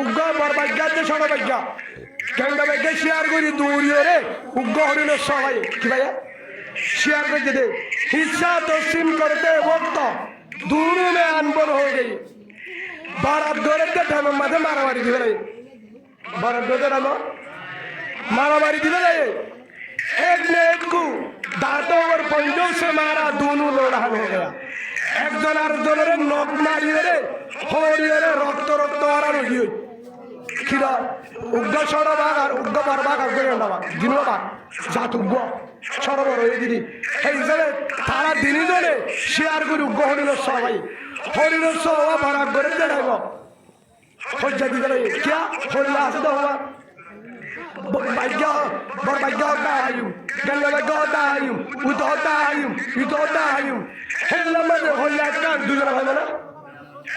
উগ্র বরবাজ্ঞাতে সরবাজ্ঞা কেন্দ্র ব্যাগে শেয়ার করি দৌড়িয়ে উগ্র হরিণের সবাই কি ভাইয়া শেয়ার করে দে হিসা তসলিম করতে বক্ত দুনু মে আনবন হয়ে গই বারাত গড়েতে ধামের মাঝে মারামারি দিবে রে বারাত গড়ে রামো মারামারি দিবে রে এক ने एक को दांतों और पंजों से मारा दोनों लोढ़ान हो गया একজন আরেকজনের নখ মারিয়ে রে হরিয়ে রে রক্ত রক্ত আরান হইই খিরা উগ্র সরবাগ আর উগ্র বরবাগ আর করে না দিনবাগ জাত উগ্র সরবর হয়ে দিদি এই হিসাবে তারা দিনই ধরে শেয়ার করে উগ্র হরিণের সবাই হরিণের সবাই বরাক করে দেখাইব হজ্জা দিতে কিয়া হরিণা আছে তো হওয়া ভাগ্য বড় ভাগ্য হতা আয়ু গেলে ভাগ্য হতা আয়ু উত হতা আয়ু ইত হতা আয়ু হেললাম মানে হল্লা একটা দুজন হয় না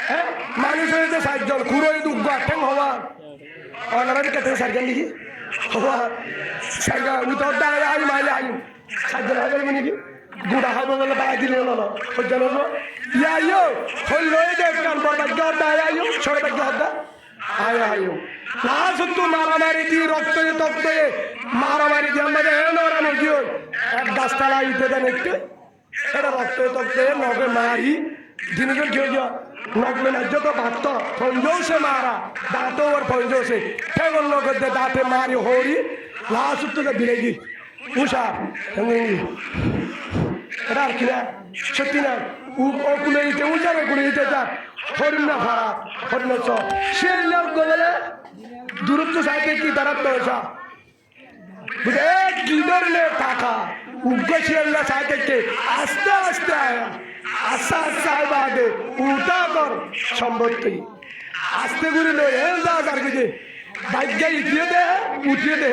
হ্যাঁ মানুষ হয়েছে 60 জন কুড়োই দুগ্গ ঠ্যাং হওয়া অনারাবি কেটে সারকেন দেখি হওয়া সাইগা উত হতা আয়ু মাইলে আয়ু 60 জন হবে মানে কি গুড়া হবে বলে বাড়াই দিলে হলো হজ্জা হলো ইয়া ইয়ো হল্লো এই দেখ কান বড় ভাগ্য হতা আয়ু ছোট ভাগ্য হতা আয়ু আয়ু লাস্ট মারামারি দিয়ে রক্ত তক্ত মারামারি দিয়ে আমাদের নরানো দিও এক গাছতলা ইতে দেন একটু এটা রক্ত তক্ত নগে মারি দিনজন কেউ নগলে না যত ভাত ফঞ্জও সে মারা দাঁতো ওর ফঞ্জও সে ঠেগল নগর দে দাঁতে মারি হরি লাস্ট তো বিলে দি উষা এটা আর কি না সত্যি না ও কুলে দিতে উষারে কুলে দিতে যাক হরিণ না ফারা হরিণ সে লোক বলে দূরত্ব সাইতে কি দাঁড়াতে হয়েছা কি ধরনের টাকা উগ্রশীলা সাইতে আস্তে আস্তে আয়া আস্তে আস্তে আয় বাদে উল্টা কর সম্পত্তি আস্তে করে লো এ যা আর কিছু ভাগ্যা ইটিয়ে দে উঠিয়ে দে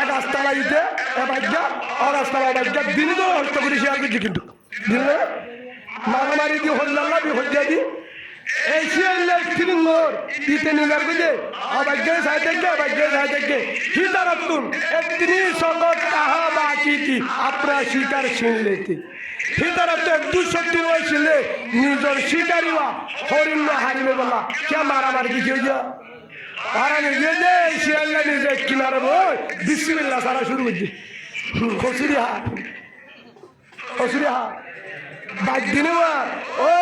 এক আস্তালা ইতে এ ভাগ্যা আর আস্তালা ভাগ্যা দিনই তো হস্ত করে শেয়ার করছি কিন্তু দিলে মারামারি দিয়ে হল্লাল্লা বি হজ্জা দি এশিয়াল্লা ফিলিংর ইতে নিগার গুজে আবাজ্ঞে সাইতেকে হিতারাতুন একদিনই সকত কাহা বাকি কি আপনা শিকার ছিন লেতে হিতারাত 203 হয়েছিলে নিজের শিকারিবা হরিণ হারিবে বলা কে মারামারি কি হয়ে আর নিজে যে এশিয়াল্লা নিজে কিনারে বই বিসমিল্লাহ সারা শুরু করছে খসুরি হাত বাদ দিনে ও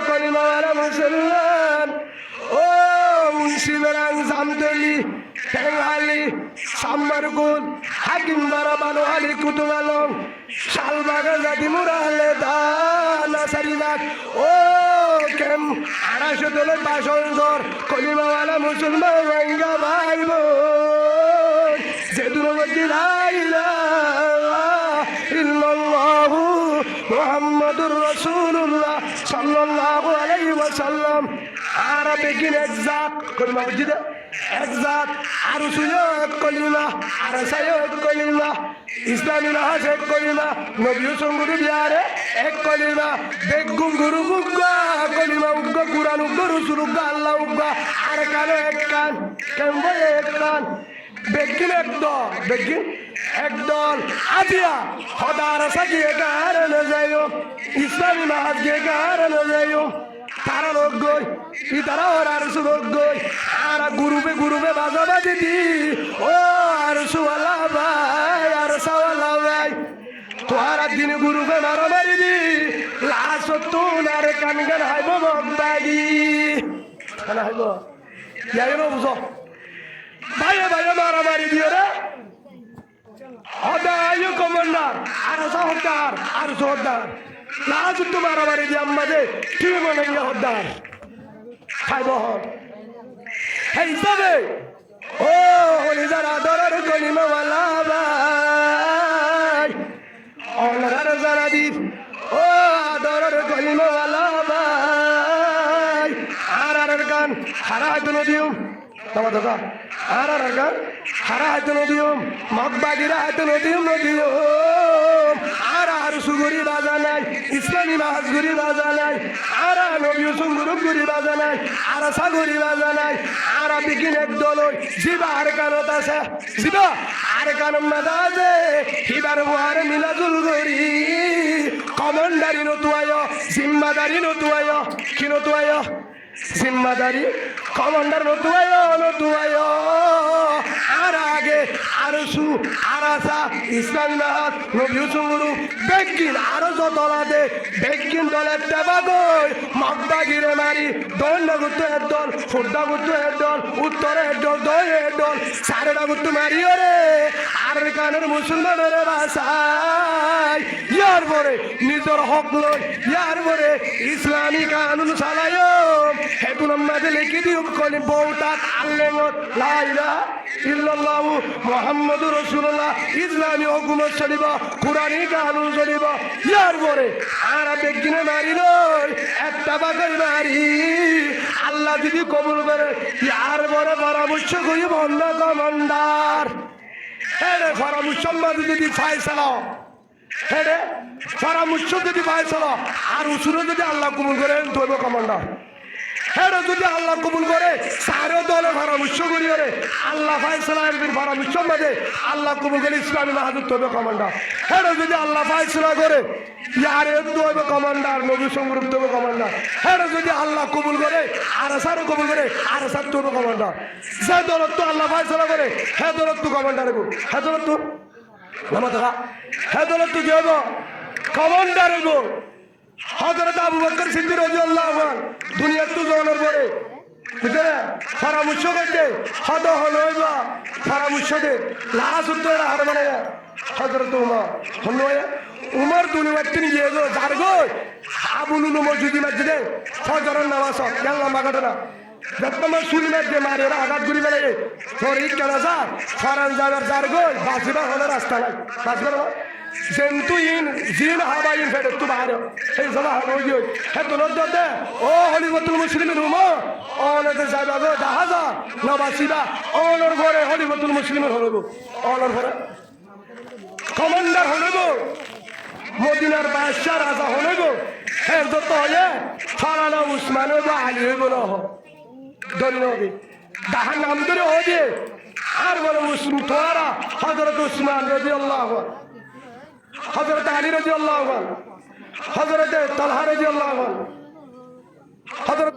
কলিমাওয়ালা মুসলমান ও মুন্সিবেরাং জামদলি টেঙ্গালি সাম্মারকুল হাকিম বারাবানো আলী কুতুব আলম শালবাগা জাতি মুরালে দানা সারিবাগ ও কেম 250 দলের বাসনজর কলিমাওয়ালা মুসলমান রঙ্গা ভাই বোন যে দুর্গতি লাইলা ইল্লাল্লাহু মুহাম্মাদুর রাসূলুল্লাহ সাল্লাল্লাহু আলাইহি ওয়াসাল্লাম আরবে কিন একজাত কলিমা বুঝিদে একজাত আর সুyo কলিমা আর সাyo কলিমা ইসলামী নাহাজ এক কলিমা নবী সঙ্গুরু বিয়ারে এক কলিমা বেগুম গুরু গুগা কলিমা উগ্গ কুরআন উগ্গ রাসূল উগ্গ আল্লাহ উগ্গ আর কানে এক কান কেমবে এক কান বেগিন একদল আজিয়া খদার সাজিয়ে কারণে যাইও ইসলামী নাহাজ গে কারণে যাইও তারা লোক গই ই তারা ওর আর সুলোক গই আর গুরুবে বাজাবাজি দি ও আর সুওয়ালা ভাই আর সাওয়ালা ভাই তোরা দিন গুরুবে মারামারি দি লাশ তুন আর কান হাইব মগবাগি কান হাইব ইয়াইনো বুঝো ভাইয়ে মারামারি দিও রে হদায়ু কমান্ডার আর সহদার আর সহদার লাজ তো মারামারি দিয়ে আমাদের কি মনে গিয়ে হদার খাইব এই হিসাবে ও হলি যারা দরের কলিমাওয়ালা ভাই অনার যারা দিস ও দরের কলিমাওয়ালা ভাই আর গান হারা হয়তো নদীও দাদা আর গান হারা হয়তো নদীও মগবাগিরা হয়তো নদীও আর সুগুরি বাজা নাই ইসলামী নাচ গুরি বাজা নাই আর নবী সুগুরু গুরি বাজা নাই আর সাগুরি বাজা নাই আর বিকিন একদল জিবা আর কানত আছে জিবা আর কানম মাদা আছে হিবার মুহার মিলাজুল গরি কমান্ডারি নতুয়ায় জিম্মাদারি নতুয়ায় কি নতুয়ায় জিম্মাদারি কমান্ডার নতুয়ায় আর আগে আরসু আরাসা ইসলামী মাহাত নবীয় চুঙ্গুরু বেগিন আরো দলা দে বেগিন দলের দেবাগই মগদা গিরে মারি দন্ডা গুত্ত এর দল ফুড্ডা গুত্ত এর দল উত্তরে এর দল দই এর দল সারেডা গুত্ত মারি ওরে আর কানের মুসলমানের বাসায় ইয়ার পরে নিজের হক লই ইয়ার পরে ইসলামী কানুন চালায় হেতু নাম্বাদে লিখি দিও কলি বউটা আল্লেঙত লা ইলাহা ইল্লাল্লাহু মুহাম্মাদুর রাসূলুল্লাহ ইসলামী হুকুমত চলিব কুরআনী কানুন চলিব ইয়ার পরে আর বেগিনে মারি লই একটা বাগাই মারি আল্লাহ যদি কবুল করে ইয়ার পরে পরামর্শ করি বন্ধ কমান্ডার হেরে পরামর্শ যদি ফায়সালা হেরে পরামর্শ যদি ফায়সালা আর উসুরে যদি আল্লাহ কবুল করে তৈব কমান্ডার হেরে যদি আল্লাহ কবুল করে সারে দলে পরামর্শ করি রে আল্লাহ ফায়সালার পরামর্শ মাঝে আল্লাহ কবুল করে ইসলামী মাহাজুর তৈব কমান্ডার হেরে যদি আল্লাহ ফায়সালা করে ইয়ারে তৈব কমান্ডার নবী সংগ্রুপ তৈব কমান্ডার হেরে যদি আল্লাহ কবুল করে আরসারও কবুল করে আরসার তৈব কমান্ডার যে দলত তো আল্লাহ ফায়সালা করে হে দলত তো কমান্ডার হে দলত তো হে দলত তো কি হবো কমান্ডার হইব হযরত আবু বকর সিদ্দিক রাদিয়াল্লাহু আনহু দুনিয়ার তো জনের পরে বুঝলে পরামর্শ করতে হদ হলইবা পরামর্শ দে লাশ উত্তর হার মানে হযরত উমর দুনিয়ার তিনি গিয়ে গো যার গো আবুলুল মসজিদ মসজিদে ফজরের নামাজ কেলা মাগাটা বর্তমান সুরি মধ্যে মারে আঘাত করি বেড়ে শরীর কেন যায় ফরান যাবার যার গো বাঁচিবার হলে রাস্তা নাই বাঁচবার জেন্তু ইন জিন হাবা ইন ফেডে তু বাইরে এই সবা হই গই হে তোর দতে ও হলিবতুল মুসলিমিন হুম অনতে যাবা গো জাহাজা নবাসিবা অনর ঘরে হলিবতুল মুসলিমিন হলগো অনর ঘরে কমান্ডার হলগো মদিনার বাদশা রাজা হলগো হে যত হয়ে ফারানা উসমান বা আলী হইব না হ দরিনবি দাহার নাম ধরে ও দিয়ে আর বলে মুসলিম তোরা হযরত উসমান রাদিয়াল্লাহু হযরত আলী রাদিয়াল্লাহু আনহু হযরত তালহা রাদিয়াল্লাহু আনহু হযরত